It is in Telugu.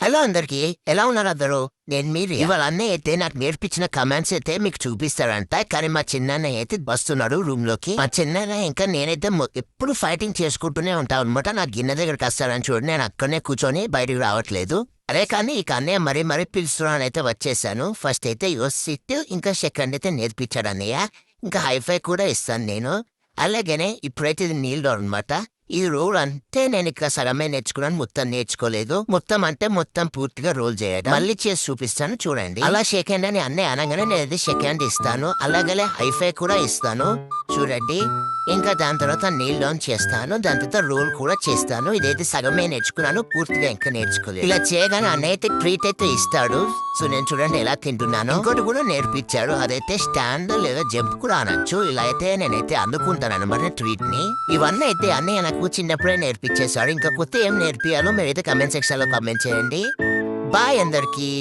హలో అందరికి, ఎలా ఉన్నారు అందరూ? నేను మీరు ఇవాళ అన్నయ్య అయితే నాకు నేర్పించిన కమాండ్స్ అయితే మీకు చూపిస్తారంట. కానీ మా చిన్నన్నయ్య అయితే వస్తున్నాడు రూమ్ లోకి. మా చిన్నన్నయ్య ఇంకా నేనైతే ఎప్పుడు ఫైటింగ్ చేసుకుంటూనే ఉంటాం అనమాట. నా గిన్నె దగ్గరికి వస్తానని చూడండి, నేను అక్కడనే కూర్చొని బయటకు రావట్లేదు. అదే కానీ ఇక అన్నయ్య మరీ పిలుస్తున్నాను అయితే వచ్చేసాను. ఫస్ట్ అయితే యువర్ సిట్, ఇంకా సెకండ్ అయితే నేర్పించాడు అన్నయ్య. ఇంకా హైఫై కూడా ఇస్తాను నేను. అలాగనే ఇప్పుడైతే ఇది నీళ్ళు అనమాట. ఈ రోల్ అంటే నేను ఇక్కడ సగమే నేర్చుకున్నాను, మొత్తం నేర్చుకోలేదు. మొత్తం పూర్తిగా రోల్ చేయడం. మళ్ళీ చేసి చూపిస్తాను చూడండి. అలా సెకండ్ అని అన్నీ అనగానే నేను సెకండ్ ఇస్తాను. అలాగలే హైఫై కూడా ఇస్తాను చూడండి. ఇంకా దాని తర్వాత నీల్ డౌన్ చేస్తాను. దాని తర్వాత రోల్ కూడా చేస్తాను. ఇదైతే సగమే నేర్చుకున్నాను, పూర్తిగా ఇంకా నేర్చుకోలేదు. ఇలా చేయగానే అన్నయ్య అయితే ట్రీట్ అయితే ఇస్తాడు. సో నేను చూడండి ఎలా తింటున్నాను. ఇంకోటి కూడా నేర్పించాడు, అదైతే స్టాండ్ లేదా జంప్ కూడా అనొచ్చు. ఇలా అయితే నేనైతే అందుకుంటాను అనమాట ట్రీట్ ని. ఇవన్నీ అయితే అన్నయ్య నాకు చిన్నప్పుడే నేర్పించేశాడు. ఇంకా కొత్త ఏం నేర్పియాలో మీరైతే కమెంట్ సెక్షన్ లో కమెంట్ చేయండి. బాయ్ అందరికి.